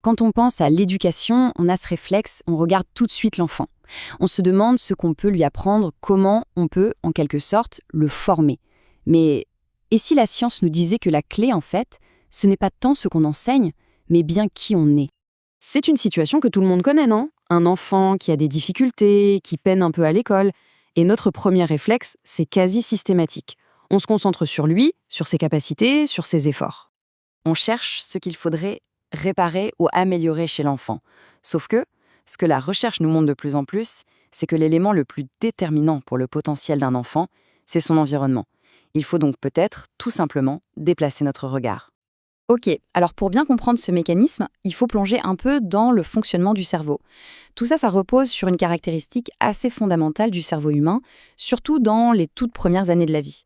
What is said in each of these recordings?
Quand on pense à l'éducation, on a ce réflexe, on regarde tout de suite l'enfant. On se demande ce qu'on peut lui apprendre, comment on peut, en quelque sorte, le former. Mais et si la science nous disait que la clé, en fait, ce n'est pas tant ce qu'on enseigne, mais bien qui on est? C'est une situation que tout le monde connaît, non? Un enfant qui a des difficultés, qui peine un peu à l'école. Et notre premier réflexe, c'est quasi systématique. On se concentre sur lui, sur ses capacités, sur ses efforts. On cherche ce qu'il faudrait réparer ou améliorer chez l'enfant. Sauf que, ce que la recherche nous montre de plus en plus, c'est que l'élément le plus déterminant pour le potentiel d'un enfant, c'est son environnement. Il faut donc peut-être, tout simplement, déplacer notre regard. Ok, alors pour bien comprendre ce mécanisme, il faut plonger un peu dans le fonctionnement du cerveau. Tout ça, ça repose sur une caractéristique assez fondamentale du cerveau humain, surtout dans les toutes premières années de la vie.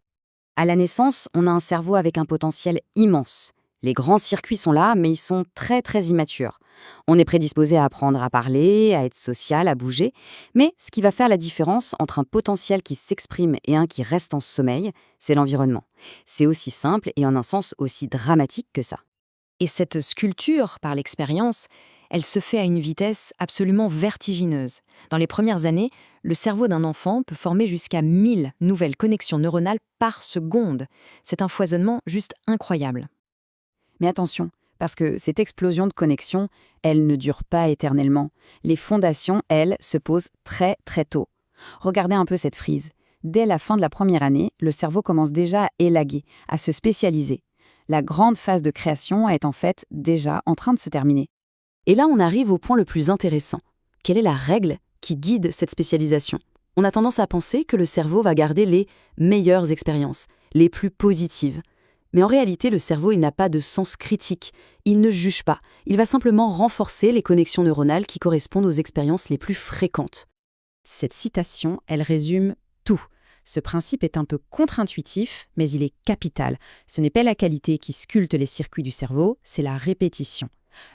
À la naissance, on a un cerveau avec un potentiel immense. Les grands circuits sont là, mais ils sont très très immatures. On est prédisposé à apprendre à parler, à être social, à bouger, mais ce qui va faire la différence entre un potentiel qui s'exprime et un qui reste en sommeil, c'est l'environnement. C'est aussi simple et en un sens aussi dramatique que ça. Et cette sculpture, par l'expérience, elle se fait à une vitesse absolument vertigineuse. Dans les premières années, le cerveau d'un enfant peut former jusqu'à 1000 nouvelles connexions neuronales par seconde. C'est un foisonnement juste incroyable. Mais attention, parce que cette explosion de connexions, elle ne dure pas éternellement. Les fondations, elles, se posent très très tôt. Regardez un peu cette frise. Dès la fin de la première année, le cerveau commence déjà à élaguer, à se spécialiser. La grande phase de création est en fait déjà en train de se terminer. Et là, on arrive au point le plus intéressant. Quelle est la règle qui guide cette spécialisation? On a tendance à penser que le cerveau va garder les meilleures expériences, les plus positives. Mais en réalité, le cerveau, il n'a pas de sens critique. Il ne juge pas. Il va simplement renforcer les connexions neuronales qui correspondent aux expériences les plus fréquentes. Cette citation, elle résume tout. Ce principe est un peu contre-intuitif, mais il est capital. Ce n'est pas la qualité qui sculpte les circuits du cerveau, c'est la répétition.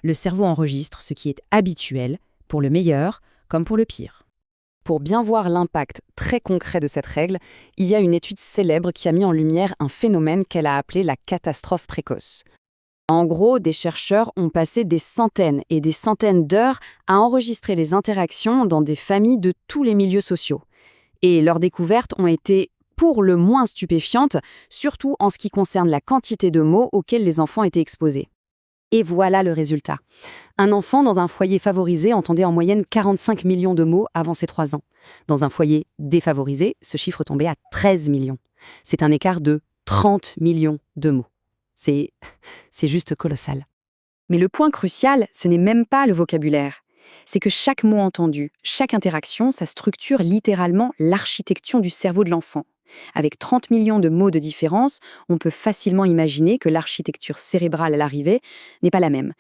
Le cerveau enregistre ce qui est habituel, pour le meilleur comme pour le pire. Pour bien voir l'impact très concret de cette règle, il y a une étude célèbre qui a mis en lumière un phénomène qu'elle a appelé la catastrophe précoce. En gros, des chercheurs ont passé des centaines et des centaines d'heures à enregistrer les interactions dans des familles de tous les milieux sociaux. Et leurs découvertes ont été pour le moins stupéfiantes, surtout en ce qui concerne la quantité de mots auxquels les enfants étaient exposés. Et voilà le résultat. Un enfant dans un foyer favorisé entendait en moyenne 45 millions de mots avant ses 3 ans. Dans un foyer défavorisé, ce chiffre tombait à 13 millions. C'est un écart de 30 millions de mots. C'est juste colossal. Mais le point crucial, ce n'est même pas le vocabulaire. C'est que chaque mot entendu, chaque interaction, ça structure littéralement l'architecture du cerveau de l'enfant. Avec 30 millions de mots de différence, on peut facilement imaginer que l'architecture cérébrale à l'arrivée n'est pas la même.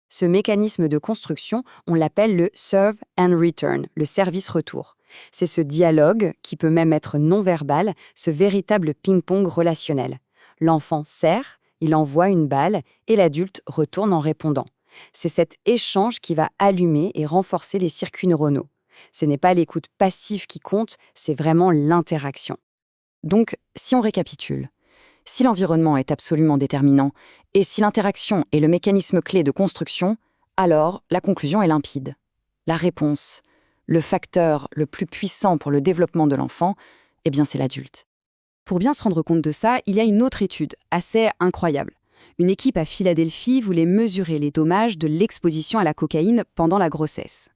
Ce mécanisme de construction, on l'appelle le serve and return, le service-retour. C'est ce dialogue, qui peut même être non-verbal, ce véritable ping-pong relationnel. L'enfant sert, il envoie une balle et l'adulte retourne en répondant. C'est cet échange qui va allumer et renforcer les circuits neuronaux. Ce n'est pas l'écoute passive qui compte, c'est vraiment l'interaction. Donc, si on récapitule, si l'environnement est absolument déterminant et si l'interaction est le mécanisme clé de construction, alors la conclusion est limpide. La réponse, le facteur le plus puissant pour le développement de l'enfant, eh bien c'est l'adulte. Pour bien se rendre compte de ça, il y a une autre étude assez incroyable. Une équipe à Philadelphie voulait mesurer les dommages de l'exposition à la cocaïne pendant la grossesse.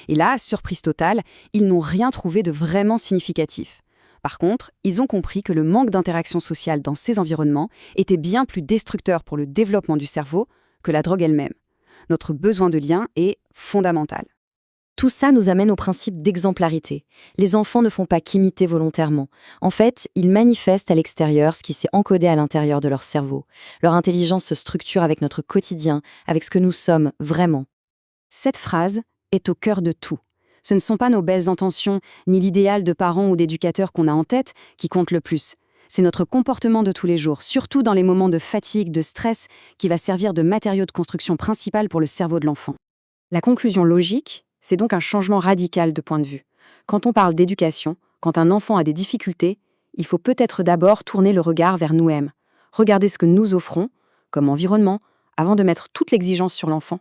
Et là, surprise totale, ils n'ont rien trouvé de vraiment significatif. Par contre, ils ont compris que le manque d'interaction sociale dans ces environnements était bien plus destructeur pour le développement du cerveau que la drogue elle-même. Notre besoin de lien est fondamental. Tout ça nous amène au principe d'exemplarité. Les enfants ne font pas qu'imiter volontairement. En fait, ils manifestent à l'extérieur ce qui s'est encodé à l'intérieur de leur cerveau. Leur intelligence se structure avec notre quotidien, avec ce que nous sommes vraiment. Cette phrase est au cœur de tout. Ce ne sont pas nos belles intentions, ni l'idéal de parents ou d'éducateurs qu'on a en tête qui compte le plus. C'est notre comportement de tous les jours, surtout dans les moments de fatigue, de stress, qui va servir de matériau de construction principal pour le cerveau de l'enfant. La conclusion logique, c'est donc un changement radical de point de vue. Quand on parle d'éducation, quand un enfant a des difficultés, il faut peut-être d'abord tourner le regard vers nous-mêmes. Regarder ce que nous offrons, comme environnement, avant de mettre toute l'exigence sur l'enfant.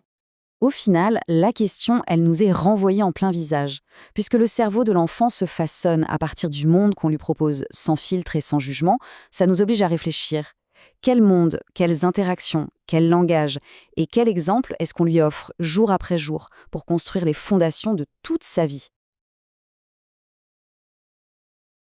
Au final, la question, elle nous est renvoyée en plein visage, puisque le cerveau de l'enfant se façonne à partir du monde qu'on lui propose sans filtre et sans jugement, ça nous oblige à réfléchir. Quel monde, quelles interactions, quel langage et quel exemple est-ce qu'on lui offre jour après jour pour construire les fondations de toute sa vie?